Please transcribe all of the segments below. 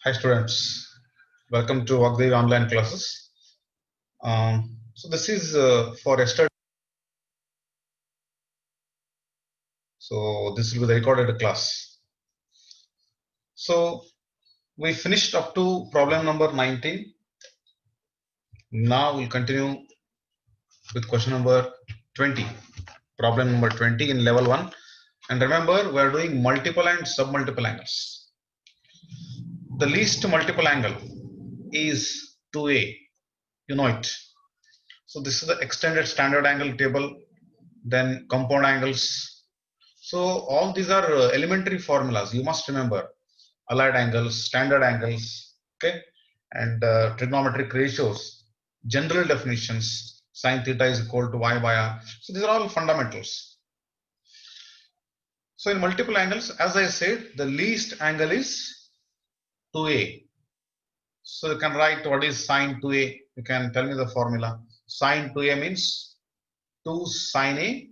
Hi students, welcome to Agdev online classes. So this is for yesterday. So this will be the recorded class. So we finished up to problem number 19. Now we'll continue with question number 20. Problem number 20 in level 1. And remember, we are doing multiple and submultiple angles. The least multiple angle is 2a. You know it. So this is the extended standard angle table, then compound angles. So all these are elementary formulas. You must remember allied angles, standard angles, okay, and trigonometric ratios, general definitions. Sin theta is equal to y by r. So these are all fundamentals. So in multiple angles, as I said, the least angle is 2a. So you can write what is sin 2a. You can tell me the formula. Sin 2a means 2 sin a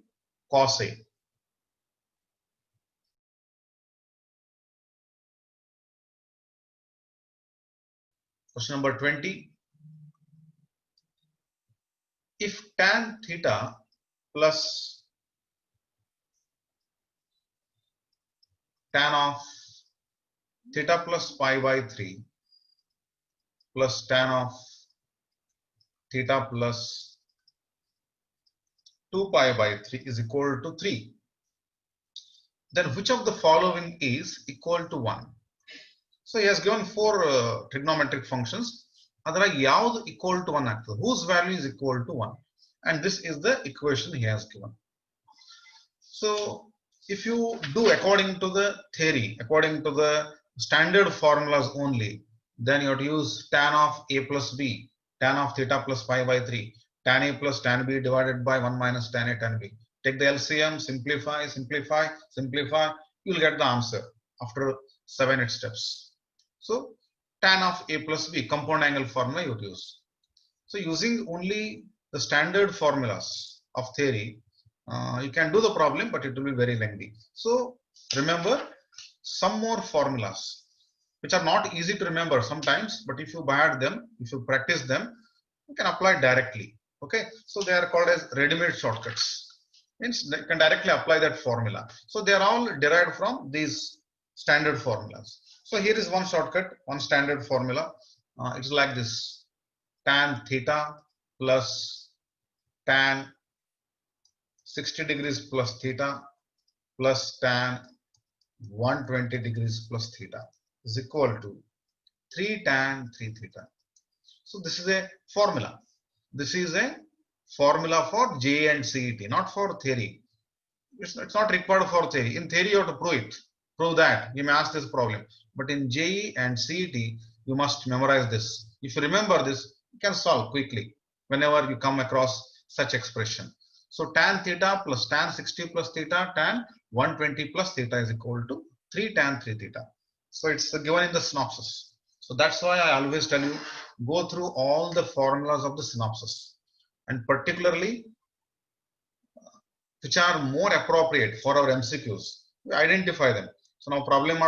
cos a. Question number 20. If tan theta plus tan of theta plus pi by 3 plus tan of theta plus 2 pi by 3 is equal to 3, then which of the following is equal to 1? So he has given 4 trigonometric functions. Adara yavud equal to 1 ಆಗ್ತದೆ, whose value is equal to 1, and this is the equation he has given. So if you do according to the theory, according to the standard formulas only, then you have to use tan of a plus b, tan of theta plus pi by 3, tan a plus tan b divided by 1 minus tan a tan b. Take the LCM, simplify, simplify, simplify. You will get the answer after 7-8 steps. So tan of a plus b, compound angle formula you would use. So using only the standard formulas of theory, you can do the problem, but it will be very lengthy. So remember some more formulas which are not easy to remember sometimes, but if you buy them, if you practice them, you can apply directly. Okay, so they are called as ready-made shortcuts. Means you can directly apply that formula. So they are all derived from these standard formulas. So here is one shortcut, one standard formula. It's like this: tan theta plus tan 60 degrees plus theta plus tan 120 degrees plus theta is equal to 3 tan 3 theta. So this is a formula. This is a formula for JEE and CET, not for theory. It's not required for theory. In theory, you have to prove it. Prove that. You may ask this problem. But in JEE and CET, you must memorize this. If you remember this, you can solve quickly whenever you come across such expression. So tan theta plus tan 60 plus theta, tan 120 plus theta is equal to 3 tan 3 theta. So it's given in the synopsis. So that's why I always tell you, go through all the formulas of the synopsis, and particularly which are more appropriate for our MCQs. We identify them. So now problem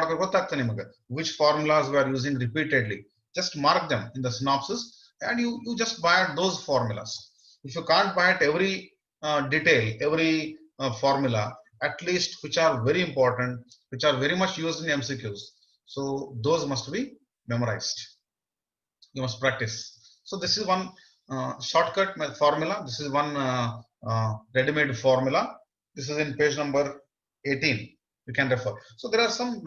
which formulas we are using repeatedly. Just mark them in the synopsis, and you just buy those formulas. If you can't buy it every detail, every formula, at least which are very important, which are very much used in MCQs. So those must be memorized. You must practice. So this is one shortcut formula. This is one ready-made formula. This is in page number 18. You can refer. So there are some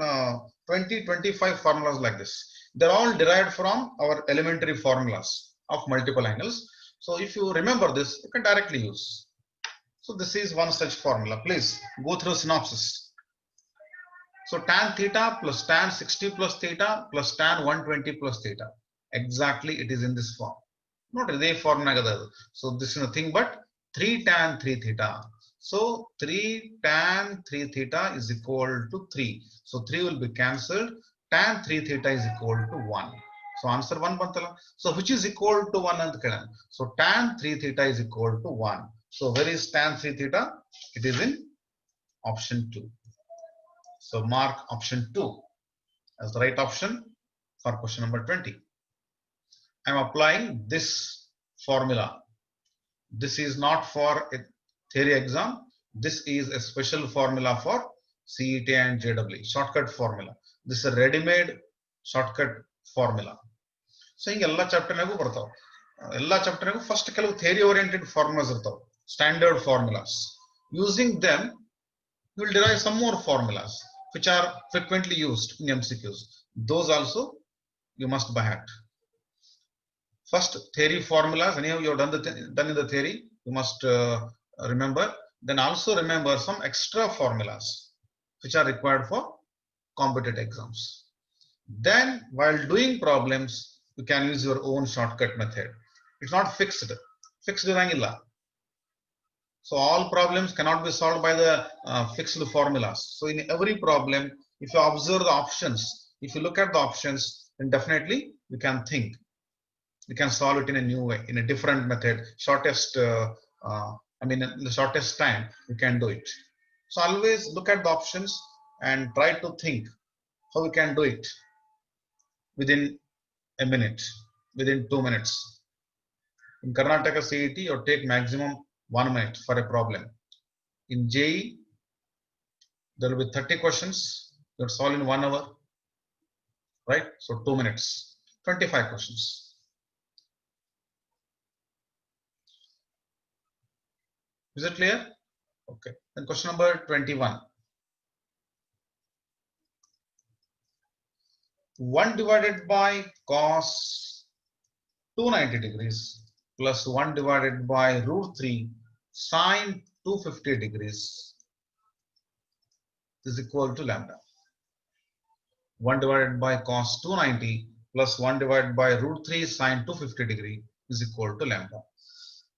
20-25 formulas like this. They're all derived from our elementary formulas of multiple angles. So if you remember this, you can directly use. So this is one such formula. Please go through synopsis. So tan theta plus tan 60 plus theta plus tan 120 plus theta. Exactly, it is in this form. Not a formula. So this is nothing but 3 tan 3 theta. So 3 tan 3 theta is equal to 3. So 3 will be cancelled. Tan 3 theta is equal to 1. So answer 1 bantala. So which is equal to 1 and so tan 3 theta is equal to 1. So where is tan 3 theta? It is in option 2. So mark option 2 as the right option. for question number 20. I am applying this formula. This is not for a theory exam. This is a special formula for CET and JEE, shortcut formula. This is a ready-made shortcut formula. So in all chapter nagu bartav. All chapter nagu first kelavu theory oriented formulas irtav. Standard formulas. Using them, you will derive some more formulas which are frequently used in MCQs. Those also you must by heart. First theory formulas, anyhow you have done in the theory, you must remember. Then also remember some extra formulas which are required for competitive exams. Then while doing problems, you can use your own shortcut method. It's not fixed. Fixed irangilla. So all problems cannot be solved by the fixed formulas. So in every problem, if you observe the options, if you look at the options, then definitely you can think. You can solve it in a new way, in a different method, shortest, in the shortest time, you can do it. So always look at the options and try to think how you can do it within a minute, within 2 minutes. In Karnataka CET, you take maximum 1 minute for a problem. In JEE, there will be 30 questions, you solve in 1 hour, right? So 2 minutes, 25 questions. Is it clear? Okay. Then question number 21. 1 divided by cos 290 degrees plus 1 divided by root 3 sine 250 degrees is equal to lambda. 1 divided by cos 290 plus 1 divided by root 3 sine 250 degree is equal to lambda.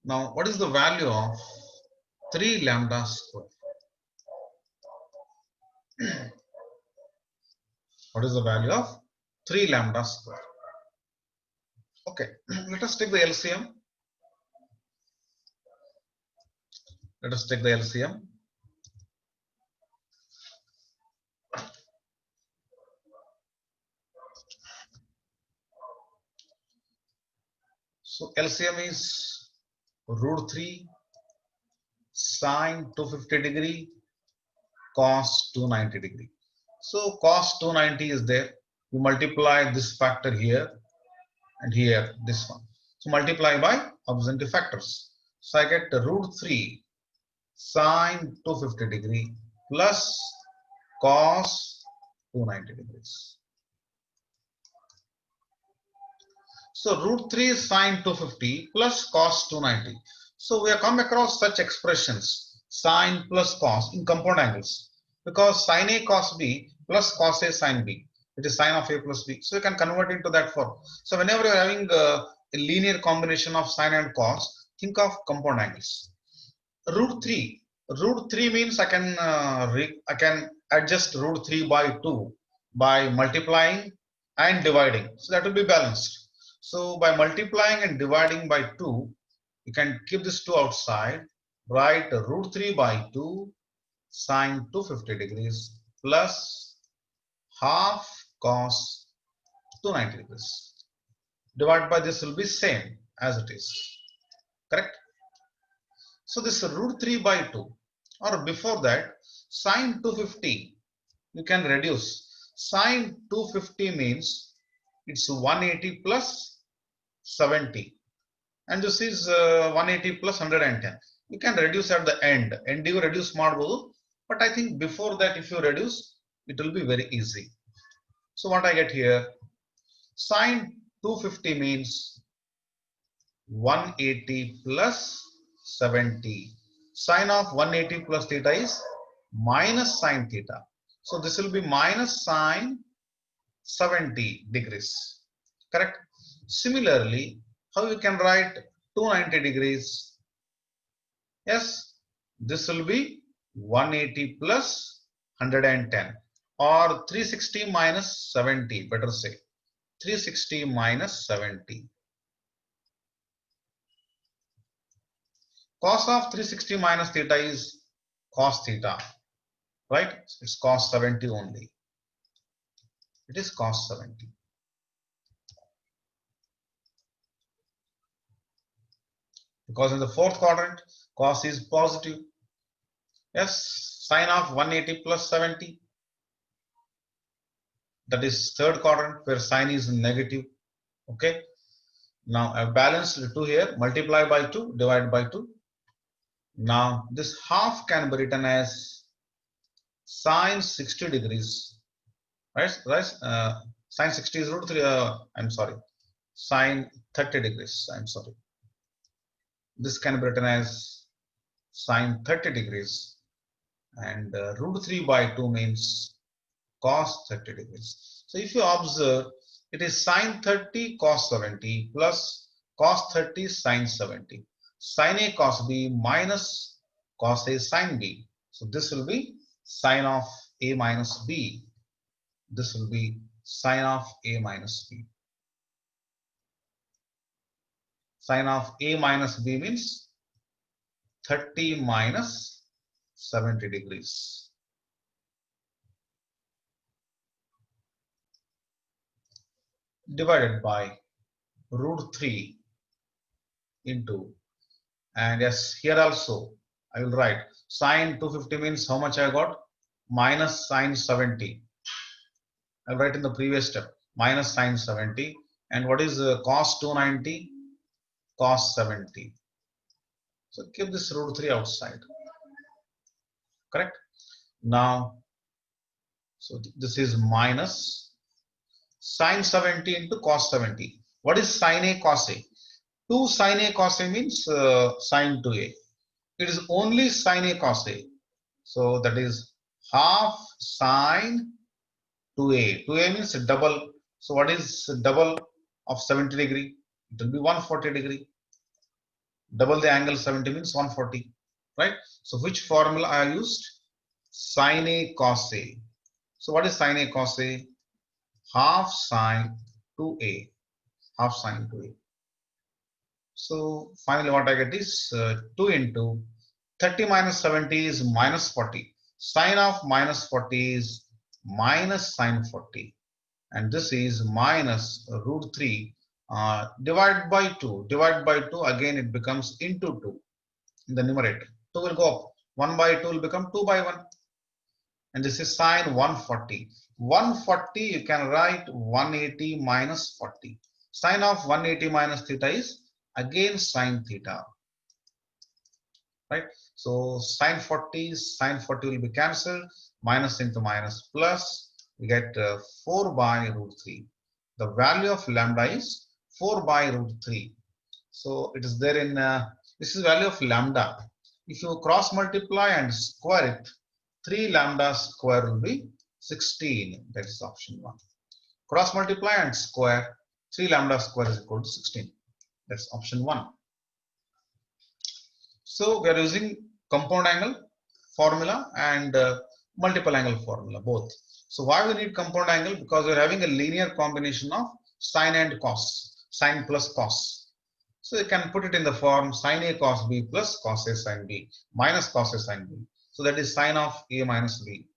Now, what is the value of 3 lambda square? What is the value of 3 lambda square? Okay, let us take the LCM. Let us take the LCM. So LCM is root 3 sine 250 degree cos 290 degree. So cos 290 is there. You multiply this factor here and here this one. So multiply by observant factors. So I get the root 3 sine 250 degree plus cos 290 degrees. So root 3 sine 250 plus cos 290. So we have come across such expressions, sine plus cos in compound angles, because sine A cos B plus cos A sine B. It is sine of A plus B. So you can convert into that form. So whenever you are having a linear combination of sine and cos, think of compound angles. Root 3. Root 3 means I can adjust root 3 by 2 by multiplying and dividing. So that will be balanced. So by multiplying and dividing by 2, you can keep this 2 outside, write root 3 by 2 sine 250 degrees plus half cos 290 degrees. Divided by this will be same as it is. Correct? So this root 3 by 2, or before that, sine 250, you can reduce. Sine 250 means it's 180 plus 70. And this is 180 plus 110. You can reduce at the end. And you reduce ಮಾಡಬಹುದು. But I think before that, if you reduce, it will be very easy. So what I get here, sine 250 means 180 plus 70. Sine of 180 plus theta is minus sine theta. So this will be minus sine 70 degrees. Correct? Similarly, how you can write 290 degrees? Yes, this will be 180 plus 110, or 360 minus 70, better say 360 minus 70. Cos of 360 minus theta is cos theta, right? It's cos 70 only. It is cos 70. because in the fourth quadrant, cos is positive. Yes, sine of 180 plus 70. That is third quadrant where sine is negative. Okay. Now I've balanced the 2 here, multiply by 2, divide by 2. Now this half can be written as sine 60 degrees. Right? Sine 60 is root 3. I'm sorry. Sine 30 degrees. I'm sorry. This can be written as sine 30 degrees. And root 3 by 2 means cos 30 degrees. So if you observe, it is sine 30 cos 70 plus cos 30 sine 70. Sine A cos B minus cos A sine B. So this will be sine of A minus B. This will be sine of A minus B. Sine of A minus B means 30 minus 70 degrees. Divided by root 3 into, and yes, here also I will write sine 250 means how much I got? Minus sine 70. I'll write in the previous step minus sine 70. And what is cos 290? Cos 70. So keep this root 3 outside. Correct? Now, so this is minus sine 70 into cos 70. What is sine A cos A? 2 sine A cos A means sine 2A. It is only sine A cos A. So that is half sine 2A. 2A means double. So what is double of 70 degree? It will be 140 degree. Double the angle 70 means 140. Right? So which formula I used? Sine A cos A. So what is sine A cos A? Half sine 2A. Half sine 2A. So finally what I get is 2 into 30 minus 70 is minus 40. Sine of minus 40 is minus sine 40. And this is minus root 3 divided by 2. Divided by 2, again it becomes into 2 in the numerator. 2 will go up. 1 by 2 will become 2 by 1. And this is sine 140. 140 you can write 180 minus 40. Sine of 180 minus theta is again sine theta. Right? So sine 40 will be cancelled. Minus into minus plus. We get 4 by root 3. The value of lambda is 4 by root 3. So it is there in, this is value of lambda. If you cross multiply and square it, 3 lambda square will be 16. That is option 1. Cross multiply and square, 3 lambda square is equal to 16. That's option 1. So we are using compound angle formula and multiple angle formula both. So why we need compound angle? Because we are having a linear combination of sine and cos, sine plus cos. So you can put it in the form sine A cos B plus cos A sine B minus cos A sine B. So that is sine of A minus B,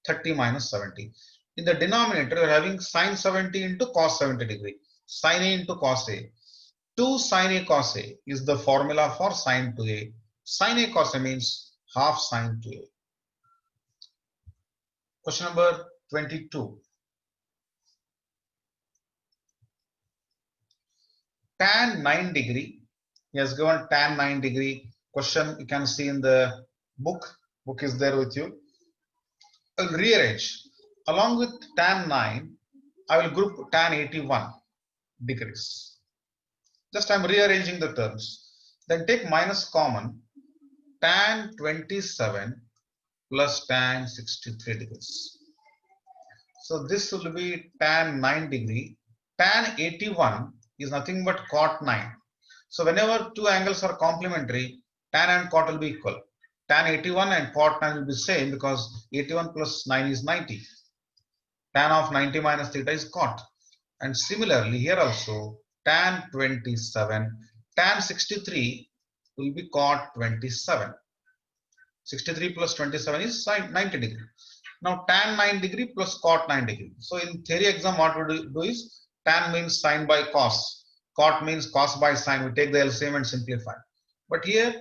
30 minus 70. In the denominator, we are having sine 70 into cos 70 degree, sine A into cos A. 2 sine A cos A is the formula for sine 2A. Sine A cos A means half sine 2A. Question number 22. Tan 9 degree. He has given tan 9 degree. Question you can see in the book. Book is there with you. I'll rearrange. Along with tan 9, I will group tan 81 degrees. Just I'm rearranging the terms. Then take minus common. Tan 27 plus tan 63 degrees. So this will be tan 9 degree. Tan 81 is nothing but cot 9. So whenever two angles are complementary, tan and cot will be equal. Tan 81 and cot 9 will be same because 81 plus 9 is 90. Tan of 90 minus theta is cot. And similarly here also tan 27, tan 63 will be cot 27. 63 plus 27 is 90 degree. Now tan 9 degree plus cot 9 degree. So in theory exam what we do is tan means sine by cos. Cot means cos by sine. We take the LCM and simplify. But here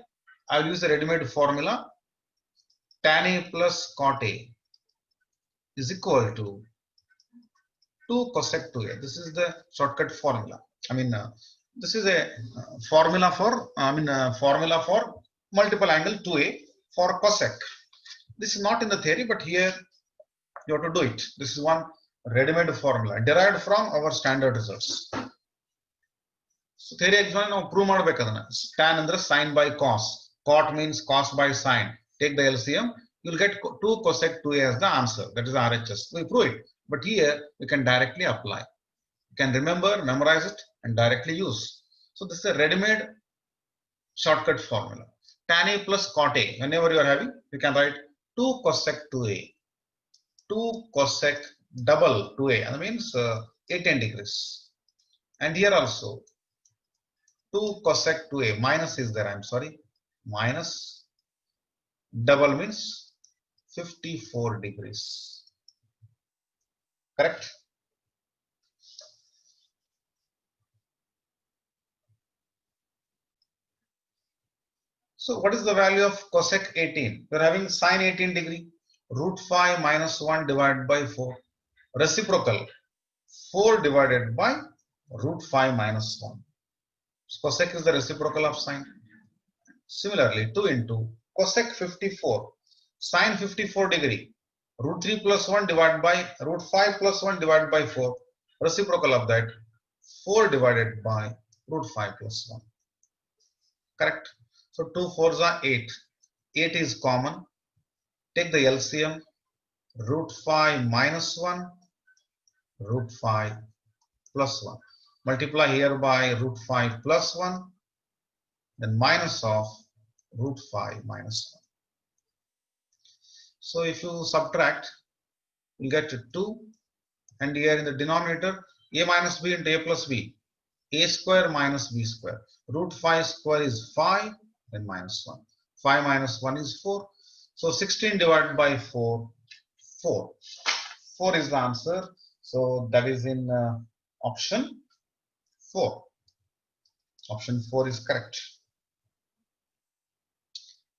I'll use the ready-made formula. Tan A plus cot A is equal to 2 cosec 2A. This is the shortcut formula. I mean, this is a formula for formula for multiple angle 2A for cosec. This is not in the theory, but here you have to do it. This is one ready-made formula derived from our standard results. So theory exam ನಾವು prove ಮಾಡಬೇಕು ಅದನ್ನ. Tan ಅಂದ್ರೆ sin by cos. Cot means cos by sin. Take the LCM. You'll get 2 cosec 2A as the answer. That is RHS. We prove it. But here we can directly apply. You can remember, memorize it, and directly use. So this is a ready-made shortcut formula. Tan A plus cot A. Whenever you are having, you can write 2 cosec 2A. 2 cosec double 2A. That means 18 degrees. And here also 2 cosec 2A. Minus is there. I'm sorry. Minus double means 54 degrees. Correct? So what is the value of cosec 18? You're having sin 18 degree. Root 5 minus 1 divided by 4. Reciprocal. 4 divided by root 5 minus 1. So cosec is the reciprocal of sine. Similarly, 2 into cosec 54. Sin 54 degree. Root 3 plus 1 divided by root 5 plus 1 divided by 4. Reciprocal of that 4 divided by root 5 plus 1. Correct? So 2 4s are 8. 8 is common. Take the LCM. Root 5 minus 1. Root 5 plus 1. Multiply here by root 5 plus 1. Then minus of root 5 minus 1. So if you subtract, you get 2. And here in the denominator, a minus b into a plus b. A square minus b square. Root 5 square is 5. Then minus 1. 5 minus 1 is 4. So 16 divided by 4, 4. 4 is the answer. So that is in option 4. Option 4 is correct.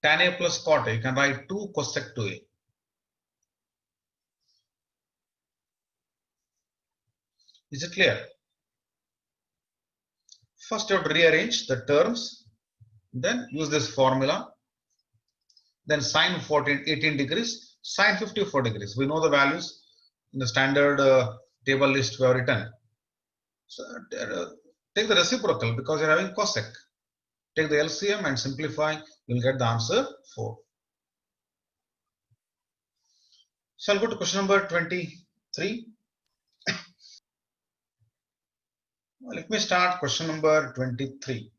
Tan A plus cot A, you can write 2 cosec 2A. Is it clear? First you have to rearrange the terms, then use this formula. Then sine 18 degrees, sine 54 degrees. We know the values in the standard table list we have written. So take the reciprocal because you're having cosec. Take the LCM and simplify, you'll get the answer 4. So I'll go to question number 23. Let me start question number 23.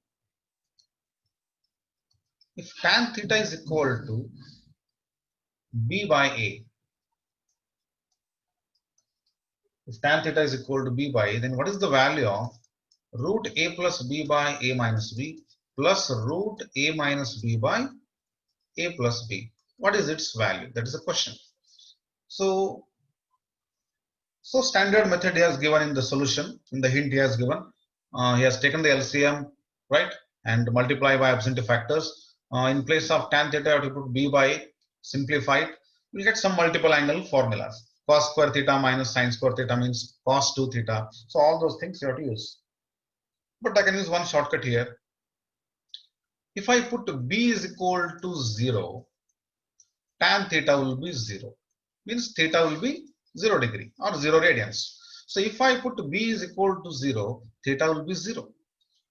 If tan theta is equal to b by a, if tan theta is equal to b by a, then what is the value of root a plus b by a minus b plus root a minus b by a plus b? What is its value? That is the question. So standard method he has given in the solution, in the hint he has given. He has taken the LCM, right, and multiply by absentee factors. In place of tan theta, you have to put b by a, simplify it. We'll get some multiple angle formulas. Cos square theta minus sin square theta means cos 2 theta. So all those things you have to use. But I can use one shortcut here. If I put b is equal to 0, tan theta will be 0. Means theta will be 0 degree or 0 radians. So if I put b is equal to 0, theta will be 0.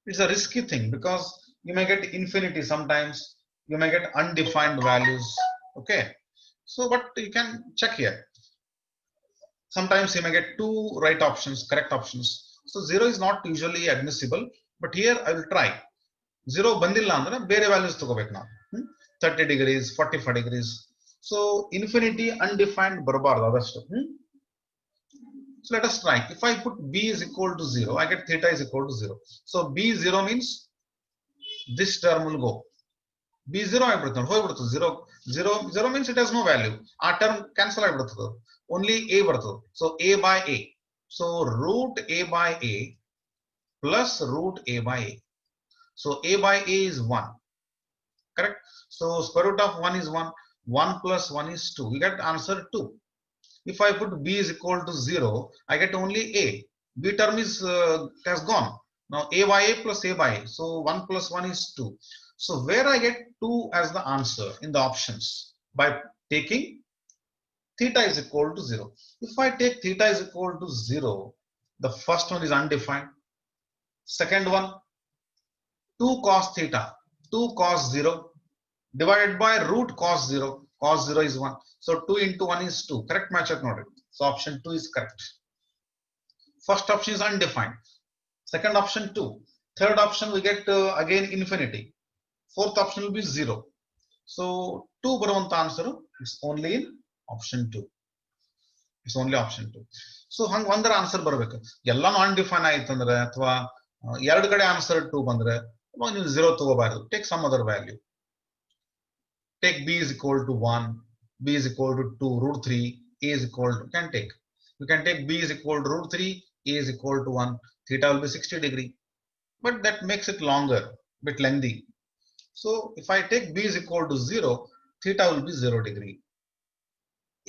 It's a risky thing because you may get infinity sometimes. You may get undefined values. Okay. So, but you can check here. Sometimes you may get 2 right options, correct options. So 0 is not usually admissible. But here I will try. 0 bandilla andre bere values ತಗೋಬೇಕು ನಾವು. 30 degrees, 45 degrees. So infinity undefined ಬರಬಾರದು ಅದಷ್ಟು. So let us try. If I put b is equal to 0, I get theta is equal to 0. So b 0 means this term will go. b 0 ಆಗಿಬಿಡುತ್ತೆ, ಹೋಗ್ಬಿಡುತ್ತೆ 0 means it has no value. ಆ term cancel ಆಗಿಬಿಡುತ್ತೆ. Only a ಬರ್ತದೆ. So a by a. So root a by a plus root a by a. So a by a is 1. correct? So square root of 1 is 1, 1 plus 1 is 2, we get answer 2. If I put b is equal to 0, I get only a. B term is has gone. Now a by a plus a by a. So 1 plus 1 is 2. So where I get 2 as the answer in the options? By taking theta is equal to 0. If I take theta is equal to 0, the first one is undefined. Second one, 2 cos theta, 2 cos 0 divided by root cos 0. Cos 0 is 1. So 2 into 1 is 2. Correct match or not? So option 2 is correct. First option is undefined. Second option 2. Third option we get again infinity. Fourth option will be 0. So 2 ಬರುವಂತ answer is only in option 2. It's only option 2. So ಹಂಗ ಒಂದರ answer ಬರಬೇಕು. ಎಲ್ಲಾನು ಅನ್ಡಿಫೈನ್ ಆಯ್ತಂದ್ರೆ ಅಥವಾ ಎರಡು ಕಡೆ answer 2 ಬಂದ್ರೆ ನೀವು 0 ತಗೋಬಾರದು. Take some other value. Take b is equal to 1, b is equal to 2, root 3, a is equal to, you can take b is equal to root 3, a is equal to 1, theta will be 60 degree, but that makes it longer, bit lengthy. So if I take b is equal to 0, theta will be 0 degree.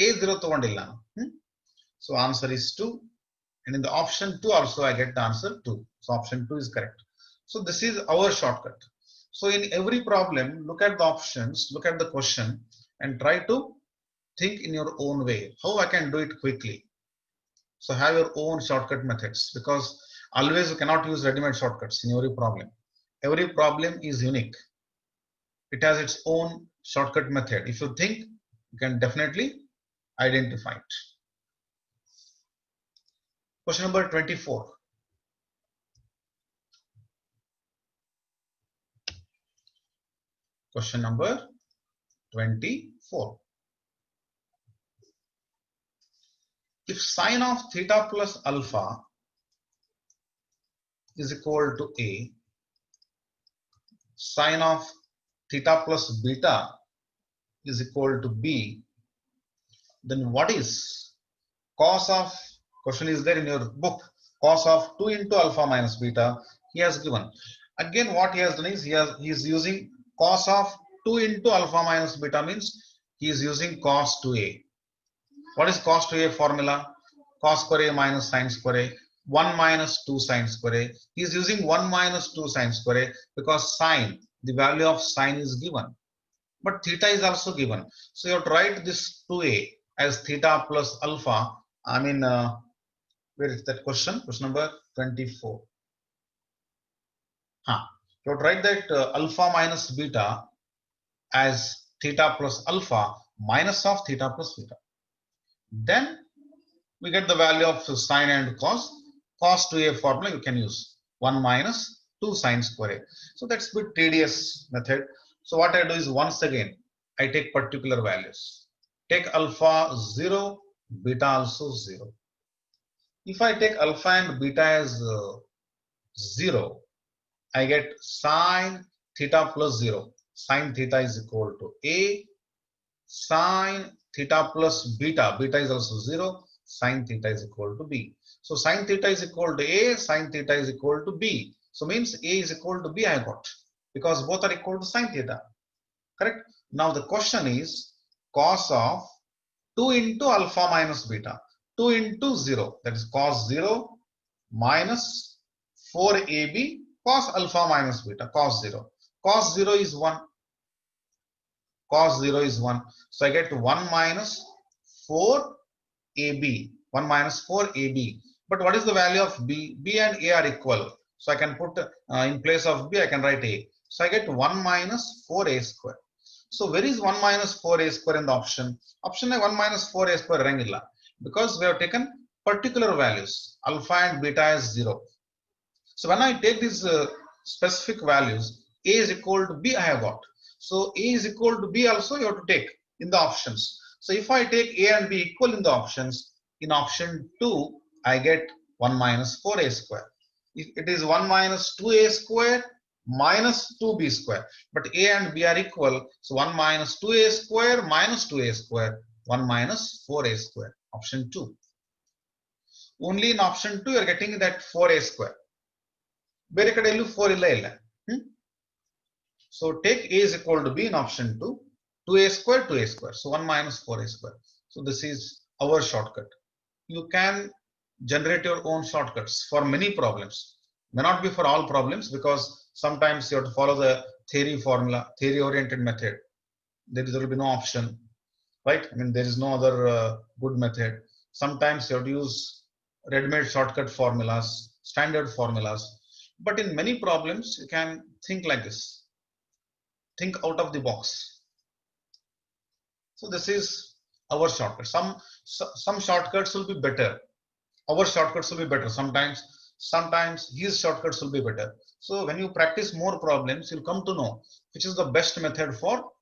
A 0 ತಗೊಂಡಿಲ್ಲ. So answer is 2, and in the option 2 also I get the answer 2. So option 2 is correct. So this is our shortcut. So in every problem, look at the options, look at the question, and try to think in your own way. How I can do it quickly. So have your own shortcut methods, because always you cannot use ready-made shortcuts in every problem. Every problem is unique. It has its own shortcut method. If you think, you can definitely identify it. Question number 24. Question number 24. If sine of theta plus alpha is equal to a, sine of theta plus beta is equal to b, then what is cos of, question is there in your book, cos of 2 into alpha minus beta he has given. Again what he has done is he is using cos of 2 into alpha minus beta, means he is using cos 2a. What is cos 2a formula? Cos square a minus sin square a, 1 minus 2 sin square a. He is using 1 minus 2 sin square a because sine, the value of sine is given, but theta is also given. So you have to write this 2a as theta plus alpha. I mean, where is that question? Question number 24. You have to write that alpha minus beta as theta plus alpha minus of theta plus beta. Then we get the value of sine and cos. Cos 2a formula you can use 1 minus 2 sin square a. So that's a bit tedious method. So what I do is, once again I take particular values. Take alpha 0, beta also 0. If I take alpha and beta as 0, I get sine theta plus 0. Sine theta is equal to a. Sine theta plus beta, beta is also 0. Sine theta is equal to b. So sine theta is equal to a, sine theta is equal to b. So means a is equal to b I got, because both are equal to sine theta. Correct? Now the question is cos of 2 into alpha minus beta. 2 into 0, that is cos 0 minus 4ab cos alpha minus beta, cos 0. Cos 0 is 1. Cos 0 is 1. So I get 1 minus 4ab. 1 minus 4ab. But what is the value of b? B and a are equal. So I can put in place of b, I can write a. So I get 1 minus 4a square. So where is 1 minus 4a square in the option? Option 1 minus 4a square rangilla, because we have taken particular values, alpha and beta as 0. So when I take these specific values, a is equal to b I have got. So a is equal to b also you have to take in the options. So if I take a and b equal in the options, in option 2 I get 1 minus 4a square. If it is 1 minus 2a square minus 2b square, but a and b are equal, so 1 minus 2a square minus 2a square, 1 minus 4a square, option 2. Only in option 2 you are getting that 4a square. ಬೇರೆ ಕಡೆ ಎಲ್ಲೂ 4 ಇಲ್ಲ. So take A is equal to B in option 2, 2A square, 2A square. So 1 minus 4A square. So this is our shortcut. You can generate your own shortcuts for many problems. May not be for all problems, because sometimes you have to follow the theory formula, theory oriented method. There will be no option, right? I mean, there is no other good method. Sometimes you have to use ready-made shortcut formulas, standard formulas. But in many problems, you can think like this. Think out of the box. So this is our shortcut. Some shortcuts will be better. Our shortcuts will be better. Sometimes his shortcuts will be better. So when you practice more problems, you'll come to know which is the best method for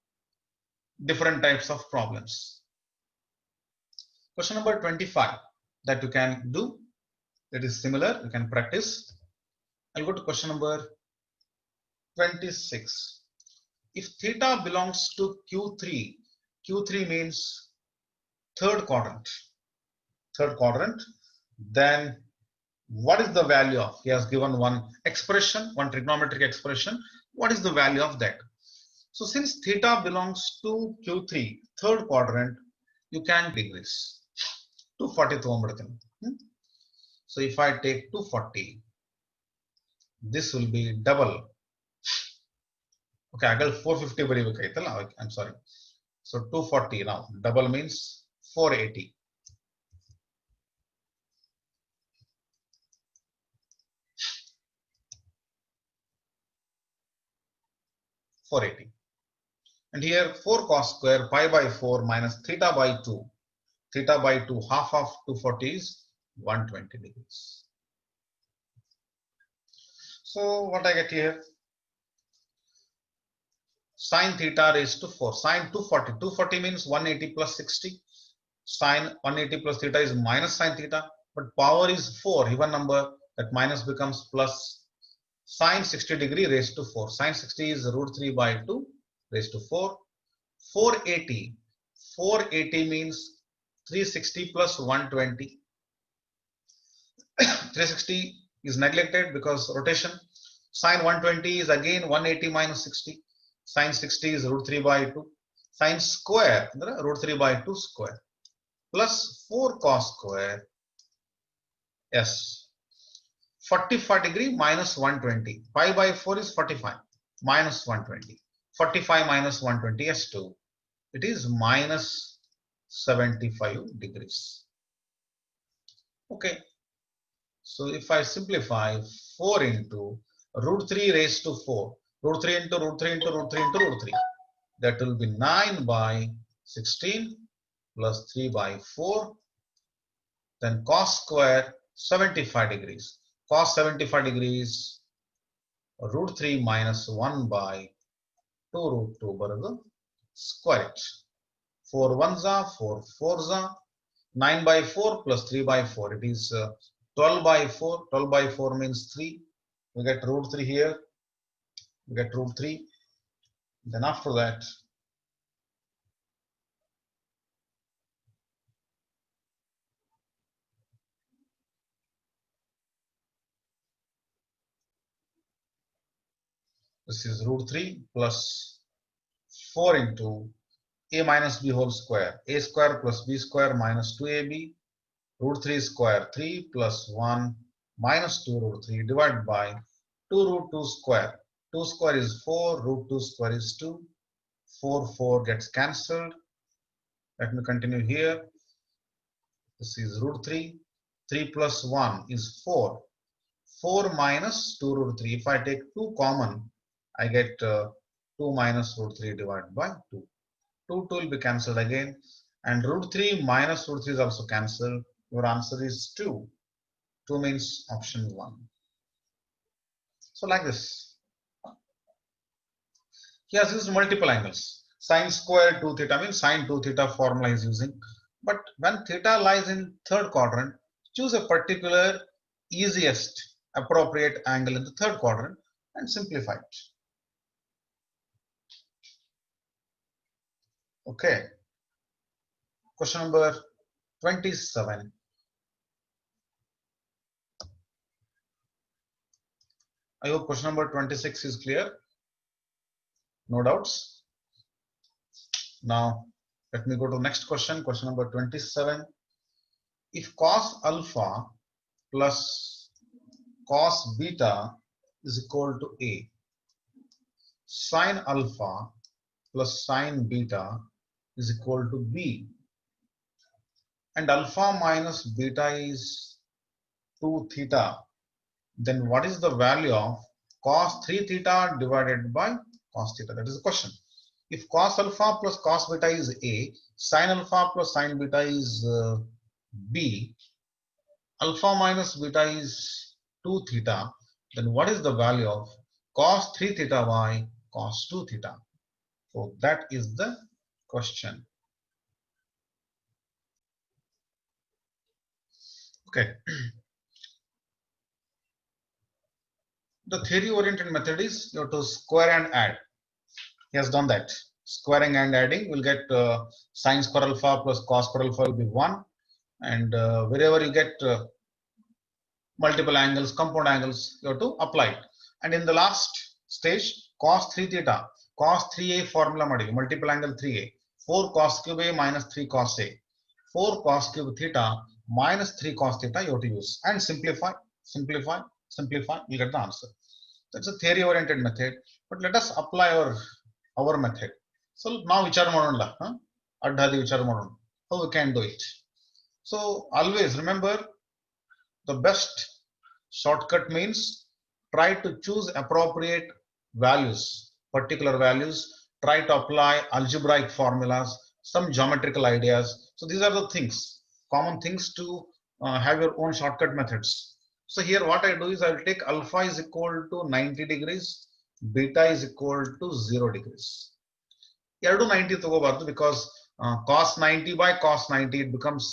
different types of problems. Question number 25 that you can do, that is similar, you can practice. I'll go to question number 26. If theta belongs to Q3, Q3 means third quadrant, then what is the value of, he has given one expression, one trigonometric expression, what is the value of that? So since theta belongs to Q3, third quadrant, you can degrees. 240 ತಗೊಂಡ್ಬಿಡ್ತೀನಿ. So if I take 240, this will be double. Okay, I got 450 ಬರೀಬೇಕಾಯ್ತಲ್ಲ, I'm sorry. So 240 now, double means 480. 480. And here 4 cos square pi by 4 minus theta by 2. Theta by 2, half of 240 is 120 degrees. So what I get here? Sin theta raised to 4. Sin 240. 240 means 180 plus 60. Sin 180 plus theta is minus sin theta. But power is 4, even number, that minus becomes plus. Sin 60 degree raised to 4. Sin 60 is root 3 by 2 raised to 4. 480. 480 means 360 plus 120. 360 is neglected because rotation. Sin 120 is again 180 minus 60. Sin 60 is root 3 by 2. Sin square, root 3 by 2 square. Plus 4 cos square. Yes. 45 degree minus 120. Pi by 4 is 45. Minus 120. 45 minus 120 is 2. It is minus 75 degrees. Okay. So if I simplify 4 into root 3 raised to 4. Root 3 into root 3 into root 3 into root 3. That will be 9 by 16 plus 3 by 4. Then cos square 75 degrees. Cos 75 degrees, root 3 minus 1 by 2 root 2 ಬರೋದು square it. 4 1s are 4 4s are 9 by 4 plus 3 by 4. It is 12 by 4. 12 by 4 means 3. We get root 3 here. We get root 3. Then after that, this is root 3 plus 4 into a minus b whole square. A square plus b square minus 2ab. Root 3 square 3 plus 1 minus 2 root 3 divided by 2 root 2 square. 2 square is 4. Root 2 square is 2. 4 gets cancelled. Let me continue here. This is root 3. 3 plus 1 is 4. 4 minus 2 root 3. If I take 2 common, I get 2 minus root 3 divided by 2. 2 will be cancelled again. And root 3 minus root 3 is also cancelled. Your answer is 2. 2 means option 1. So like this. He has used multiple angles. Sin square 2 theta means sin 2 theta formula is using. But when theta lies in third quadrant, choose a particular easiest appropriate angle in the third quadrant and simplify it. Okay. Question number 27. I hope question number 26 is clear. No doubts? Now, let me go to the next question, question number 27. If cos alpha plus cos beta is equal to A, sin alpha plus sin beta is equal to B, and alpha minus beta is 2 theta, then what is the value of cos 3 theta divided by cos theta? That is the question. If cos alpha plus cos beta is A, sin alpha plus sin beta is B, alpha minus beta is 2 theta, then what is the value of cos 3 theta by cos 2 theta? So that is the question. Okay. The theory oriented method is you have to square and add. He has done that. Squaring and adding will get sin square alpha plus cos square alpha will be 1. And wherever you get multiple angles, compound angles, you have to apply it. And in the last stage, cos 3 theta, cos 3a formula multiple angle 3a, 4 cos cube a minus 3 cos a, 4 cos cube theta minus 3 cos theta you have to use. And simplify, simplify, simplify, you get the answer. That's a theory oriented method. But let us apply our method. So now vichar madonla, addhadi vichar madon. How we can do it? So always remember, the best shortcut means try to choose appropriate values, particular values, try to apply algebraic formulas, some geometrical ideas. So these are the things, common things to have your own shortcut methods. So here what I do is I will take alpha is equal to 90 degrees, beta is equal to 0 degrees. 90 ತಗೋಬಾರ್ದು because cos 90 by cos 90 it becomes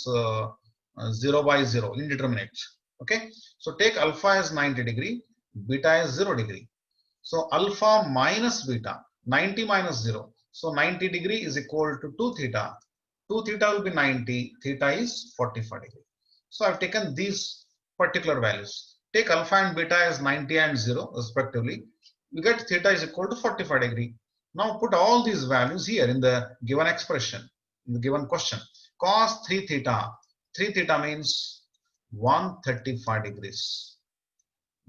0 by 0, indeterminate. Okay, so take alpha as 90 degree, beta as 0 degree. So alpha minus beta, 90 minus 0. So 90 degree is equal to 2 theta. 2 theta will be 90, theta is 45 degree. So I've taken these particular values. Take alpha and beta as 90 and 0 respectively. You get theta is equal to 45 degree. Now put all these values here in the given expression, in the given question. Cos 3 theta, 3 theta means 135 degrees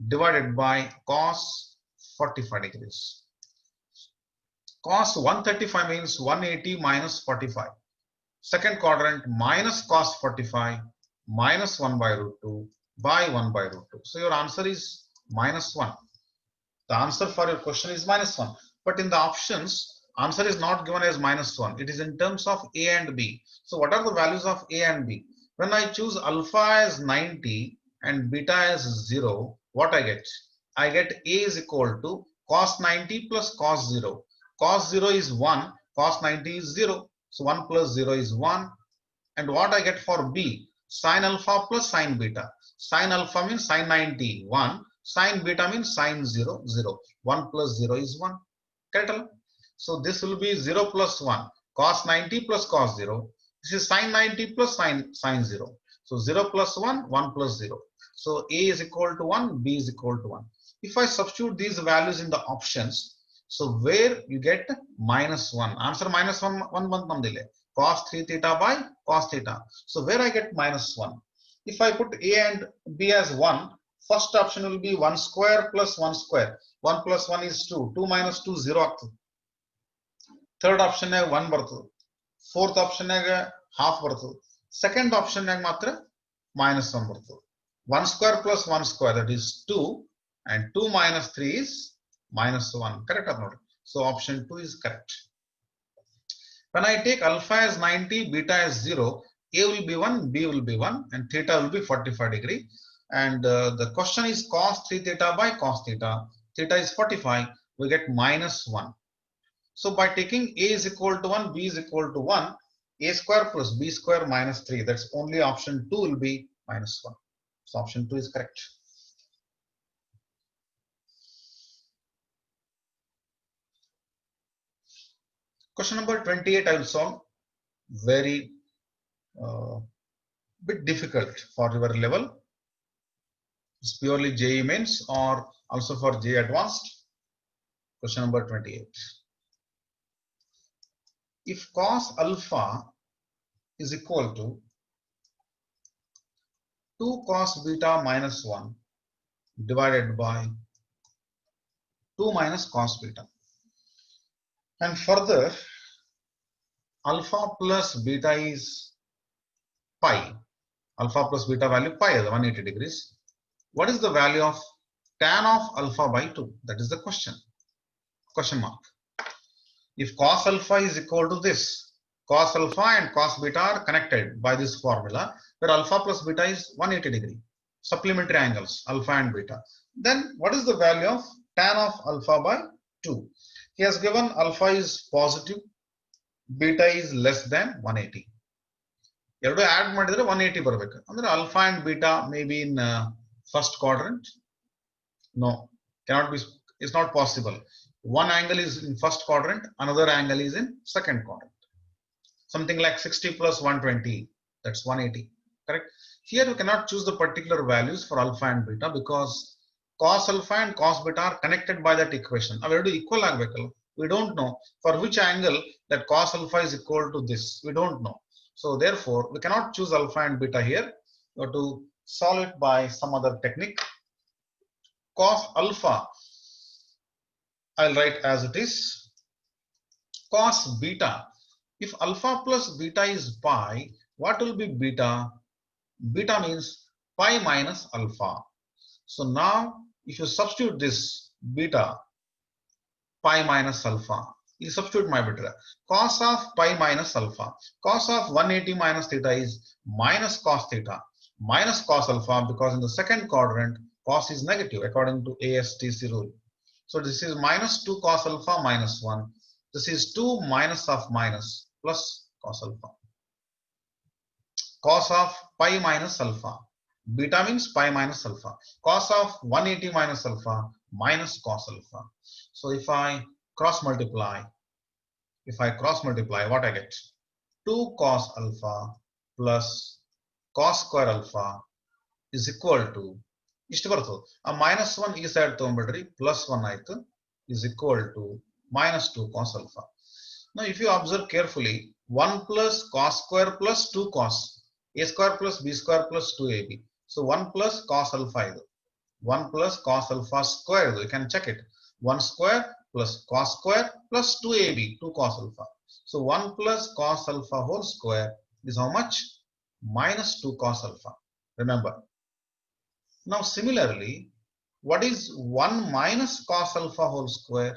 divided by cos 45 degrees. Cos 135 means 180 minus 45. Second quadrant minus cos 45 minus 1 by root 2 by 1 by root 2. So your answer is minus 1. The answer for your question is minus 1. But in the options, answer is not given as minus 1. It is in terms of A and B. So what are the values of A and B? When I choose alpha as 90 and beta as 0, what I get? I get A is equal to cos 90 plus cos 0. Cos 0 is 1, cos 90 is 0. So 1 plus 0 is 1. And what I get for B? Sin alpha plus sin beta. Sin alpha means sin 90, 1. Sin beta means sin 0, 0. 1 plus 0 is 1. Correct? So this will be 0 plus 1. Cos 90 plus cos 0. This is sin 90 plus sin 0. So 0 plus 1, 1 plus 0. So A is equal to 1, B is equal to 1. If I substitute these values in the options, so where you get minus 1. Answer minus 1 mandile. Cos 3 theta by cos theta. So where I get minus 1. If I put A and B as 1, first option will be 1 square plus 1 square. 1 plus 1 is 2. 2 minus 2, 0 ಆಗ್ತದೆ. Third option 1 ಬರ್ತದೆ. Fourth option half ಬರ್ತದೆ. Second option ಮಾತ್ರ minus 1 ಬರ್ತದೆ. 1 square plus 1 square, that is 2, and 2 minus 3 is minus 1. Correct or not? So option 2 is correct. When I take alpha as 90, beta as 0, A will be 1, B will be 1, and theta will be 45 degree. And the question is cos 3 theta by cos theta. Theta is 45, we get minus 1. So by taking A is equal to 1, B is equal to 1, A square plus B square minus 3. That's only option 2 will be minus 1. So option 2 is correct. Question number 28 I will solve. Very bit difficult for your level. It's purely JEE mains or also for JEE advanced. Question number 28. if cos alpha is equal to 2 cos beta minus 1 divided by 2 minus cos beta. And further, alpha plus beta is pi. Alpha plus beta value pi is 180 degrees. What is the value of tan of alpha by 2? That is the question. Question mark. If cos alpha is equal to this, cos alpha and cos beta are connected by this formula, where alpha plus beta is 180 degree. Supplementary angles, alpha and beta. Then what is the value of tan of alpha by 2? He has given alpha is positive, beta is less than 180. ಎರಡು add ಮಾಡಿದ್ರೆ 180 ಬರಬೇಕು. ಅಂದ್ರೆ alpha and beta may be in first quadrant. No, cannot be. It's not possible. One angle is in first quadrant, another angle is in second quadrant. Something like 60 plus 120, that's 180. Correct? Here we cannot choose the particular values for alpha and beta because cos alpha and cos beta are connected by that equation. Averdu equal agbeku. We don't know for which angle that cos alpha is equal to this. We don't know. So therefore, we cannot choose alpha and beta here. We have to solve it by some other technique. Cos alpha, I'll write as it is. Cos beta, if alpha plus beta is pi, what will be beta? Beta means pi minus alpha. So now, if you substitute this beta, pi minus alpha, you substitute my beta. Cos of pi minus alpha. Cos of 180 minus theta is minus cos theta minus cos alpha, because in the second quadrant, cos is negative according to ASTC rule. So this is minus 2 cos alpha minus 1. This is 2 minus of minus plus cos alpha. Cos of pi minus alpha. Beta means pi minus alpha. Cos of 180 minus alpha minus cos alpha. So if I cross multiply, what I get? 2 cos alpha plus cos square alpha is equal to ಇಷ್ಟು ಬರ್ತದೆ. ಆ minus 1 ಈ side ತಗೊಂಡ್ಬಿಡ್ರಿ, plus 1 ಆಯ್ತು, is equal to minus 2 cos alpha. Now if you observe carefully, 1 plus cos square plus 2 cos, a square plus b square plus 2ab. So 1 plus cos alpha ಇದು, 1 plus cos alpha square ಇದು, you can check it. 1 square plus cos square plus 2ab, 2 cos alpha. So 1 plus cos alpha whole square is how much? Minus 2 cos alpha. Remember. Now similarly, what is 1 minus cos alpha whole square?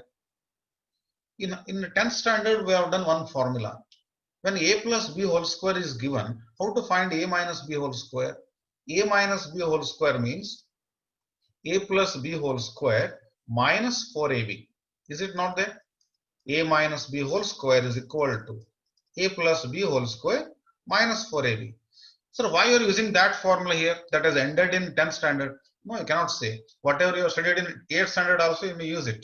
In the 10th standard, we have done one formula. When a plus b whole square is given, how to find a minus b whole square? A minus b whole square means a plus b whole square minus 4ab. Is it not there? A minus b whole square is equal to a plus b whole square minus 4ab. Sir, why you are using that formula here that has ended in 10th standard? No, you cannot say. Whatever you have studied in 8th standard also, you may use it.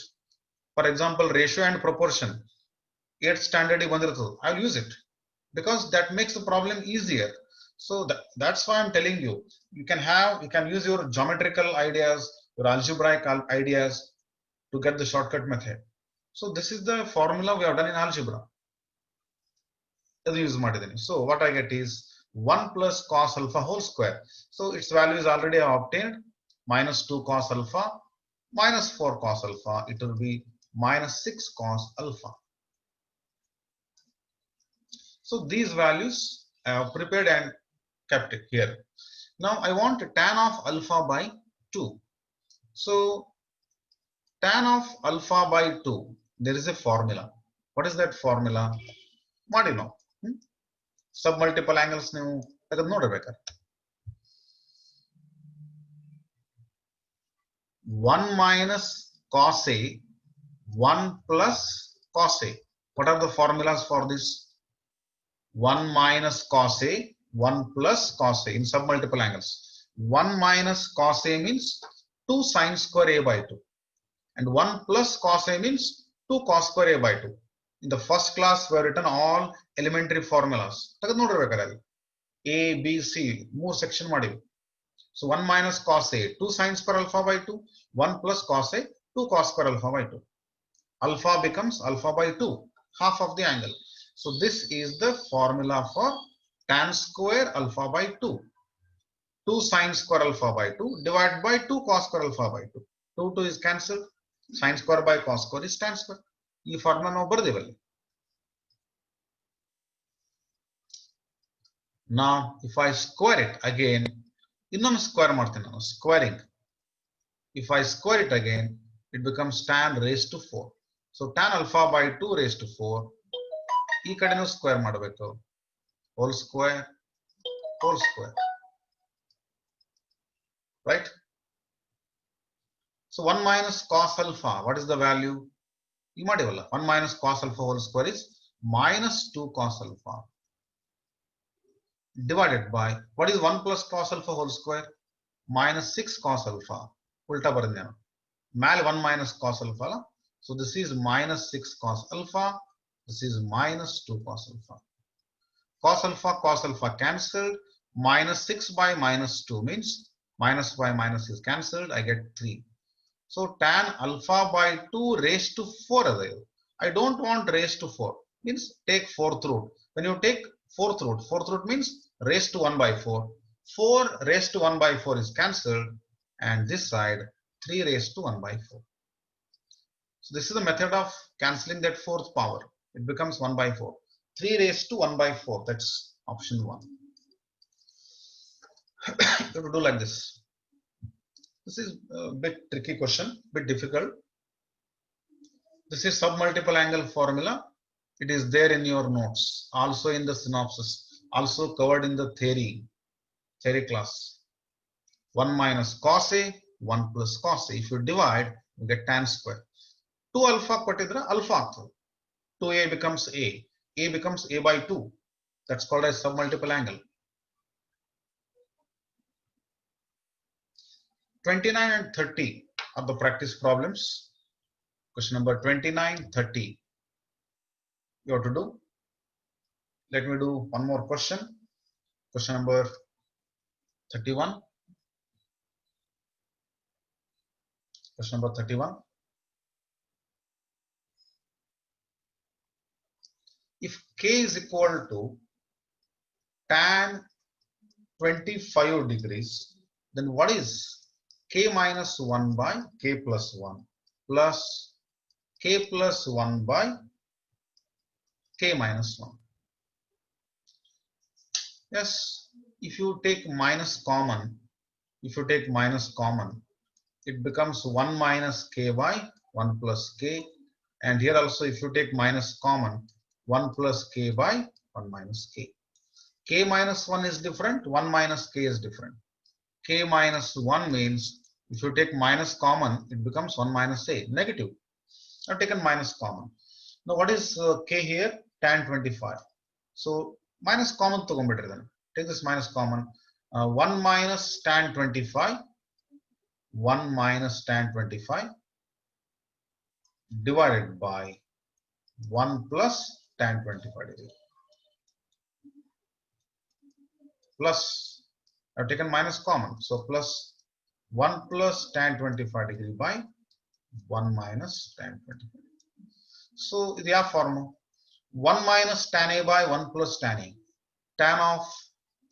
For example, ratio and proportion. 8th standard, I will use it because that makes the problem easier. So that's why I'm telling you, you can use your geometrical ideas, your algebraic ideas to get the shortcut method. So this is the formula we have done in algebra. So what I get is 1 plus cos alpha whole square. So its value is already obtained, minus 2 cos alpha minus 4 cos alpha. It will be minus 6 cos alpha. So these values I have prepared and kept it here. Now I want tan of alpha by 2. So tan of alpha by 2, there is a formula. What is that formula? What do you know? Submultiple angles ನೀವು ಅದನ್ನ ನೋಡಬೇಕಾದ್ರೆ 1 minus cos A, 1 plus cos A. What are the formulas for this? 1 minus cos A, 1 plus cos A in submultiple angles. 1 minus cos A means 2 sin square A by 2. And 1 plus cos A means 2 cos square A by 2. In the first class, we have written all elementary formulas. A, B, C, more section module. So 1 minus cos A, 2 sin square alpha by 2. 1 plus cos A, 2 cos square alpha by 2. Alpha becomes alpha by 2, half of the angle. So this is the formula for tan square alpha by 2. 2 sine square alpha by 2 divided by 2 cos square alpha by 2. 2 is cancelled. Sine square by cos square is tan square. ಈ formula ನಾವು ಬರೆದೇವಲ್ಲಿ. Now if I square it again, ಇನ್ನೊಂದು square ಮಾಡ್ತೀನಿ ನಾನು, squaring. If I square it again, it becomes tan raised to 4. So tan alpha by 2 raised to 4. ಈ ಕಡೆನೂ square ಮಾಡಬೇಕು. Whole square, whole square. Right? So 1 minus cos alpha, what is the value? 1 minus cos alpha whole square is minus 2 cos alpha divided by, what is 1 plus cos alpha whole square? Minus 6 cos alpha. Ulta barindena. Mal 1 minus cos alpha. So this is minus 6 cos alpha. This is minus 2 cos alpha. Cos alpha cancelled. Minus 6 by minus 2 means minus by minus is cancelled. I get 3. So tan alpha by 2 raised to 4. I don't want raised to 4. Means take 4th root. When you take 4th root means raised to 1 by 4. 4 raised to 1 by 4 is cancelled. And this side 3 raised to 1 by 4. So this is the method of cancelling that 4th power. It becomes 1 by 4. 3 raised to 1 by 4. That's option 1. You have to do like this. This is a bit tricky question, bit difficult. This is submultiple angle formula. It is there in your notes, also in the synopsis, also covered in the theory class. 1 minus cos A, 1 plus cos A. If you divide, you get tan square. 2 alpha kottidra alpha agtadu. 2A becomes A. A becomes A by 2. That's called as submultiple angle. 29 and 30 are the practice problems. Question number 29, 30. You have to do. Let me do one more question. Question number 31. Question number 31. If K is equal to tan 25 degrees, then what is K minus 1 by K plus 1 plus K plus 1 by K minus 1. Yes, if you take minus common, it becomes 1 minus K by 1 plus K. And here also if you take minus common, 1 plus K by 1 minus K. K minus 1 is different, 1 minus K is different. K minus 1 means if you take minus common, it becomes 1 minus A, negative. I've taken minus common. Now what is K here? Tan 25. So minus common to better then. Take this minus common. 1 minus tan 25. 1 minus tan 25 divided by 1 plus tan 25 degree. Plus, I've taken minus common. So plus 1 plus tan 25 degree by 1 minus tan 25. So the formula 1 minus tan A by 1 plus tan A. Tan of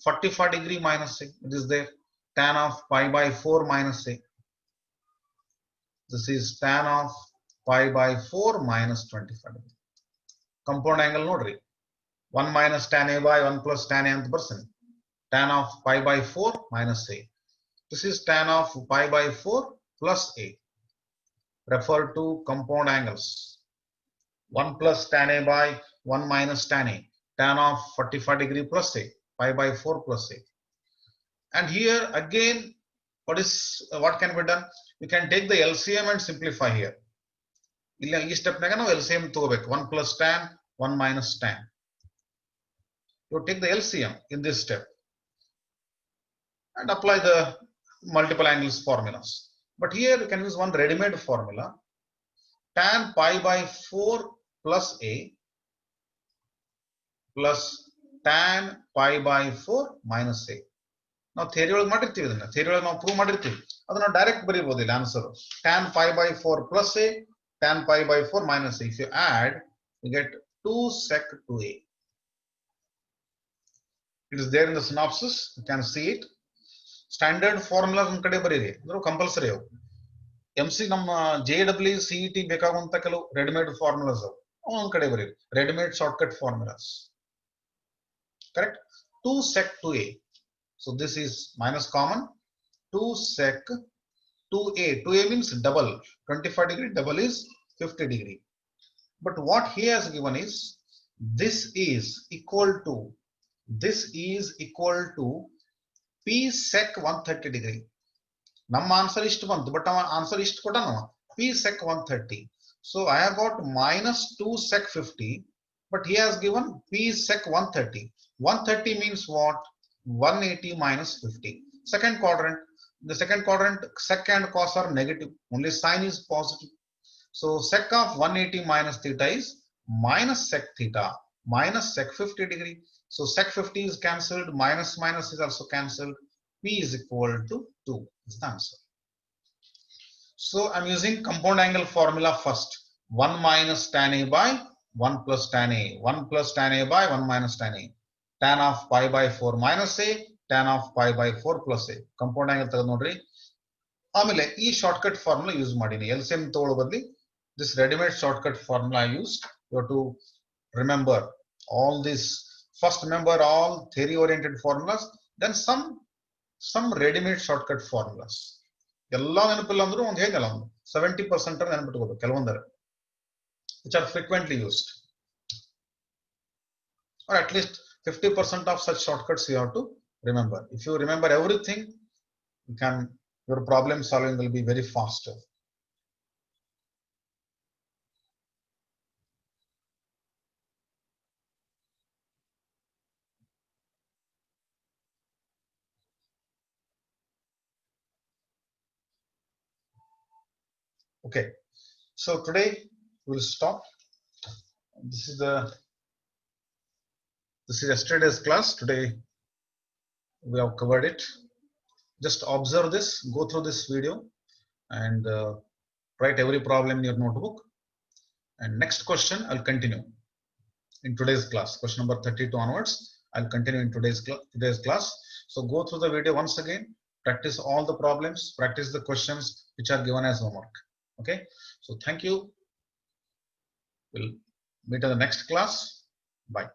45 degree minus A. It is there. Tan of pi by 4 minus A. This is tan of pi by 4 minus 25 degree. Compound angle nodri. 1 minus tan A by 1 plus tan A nth percent. Tan of pi by 4 minus A. This is tan of pi by 4 plus A. Refer to compound angles. 1 plus tan A by 1 minus tan A. Tan of 45 degree plus A. Pi by 4 plus A. And here again, what can be done? You can take the LCM and simplify here. This step LCM 1 plus tan, 1 minus tan. You take the LCM in this step and apply the multiple angles formulas. But here you can use one ready-made formula. Tan pi by 4 plus A plus tan pi by 4 minus A. Now theory ಒಳಗೆ ಮಾಡಿರ್ತೀವಿ ಇದನ್ನ. Theory ಒಳಗೆ ನಾವು prove ಮಾಡಿರ್ತೀವಿ. ಅದನ್ನ direct ಬರೀಬಹುದು ಇಲ್ಲಿ answer. Tan pi by 4 plus A, tan pi by 4 minus A. If you add, you get 2 sec 2a. It is there in the synopsis. You can see it. Standard formulas on kade bariri. Those compulsory. MC ನಮ್ಮ JEE CET ಬೇಕಾಗುವಂತ ಕೆಲವು ready-made formulas on kade bariri. Ready-made shortcut formulas. Correct? 2 sec 2a. So this is minus common. 2 sec 2a. 2a means double. 25 degree double is 50 degree. But what he has given is this is equal to p sec 130 degree. Nam answer is to but our answer is to p sec 130. So I have got minus 2 sec 50, but he has given p sec 130. 130 means what? 180 minus 50. Second quadrant. The second quadrant, sec and cos are negative. Only sign is positive. So sec of 180 minus theta is minus sec theta minus sec 50 degree. So sec 50 is cancelled. Minus minus is also cancelled. P is equal to 2 is the answer. So I'm using compound angle formula first. 1 minus tan A by 1 plus tan A. 1 plus tan A by 1 minus tan A. Tan of pi by 4 minus A. Tan of pi by 4 plus A. Compound angle ತಗದು ನೋಡ್ರಿ. ಆಮೇಲೆ ಈ shortcut formula use ಮಾಡೀನಿ. LCM ತಗೊಳ್ಳೋ ಬದಲಿ this ready-made shortcut formula I used. You have to remember all this. First remember all theory-oriented formulas. Then some ready-made shortcut formulas. ಎಲ್ಲ ನೆನಪಿಲ್ಲ ಅಂದ್ರೂ ಒಂದು ಹೇಗಲ್ಲ ಒಂದು 70% ನೆನಪಿಟ್ಕೋಬೇಕು ಕೆಲವೊಂದರ which are frequently used, or at least 50% of such shortcuts you have to remember. If you remember everything, your problem solving will be very faster. Okay, so today we'll stop. This is yesterday's class. Today we have covered it. Just observe this, go through this video, and write every problem in your notebook. And next question I'll continue in today's class. Question number 32 onwards, I'll continue in today's class. So go through the video once again, practice all the problems, practice the questions which are given as homework. Okay, so thank you. We'll meet in the next class. Bye.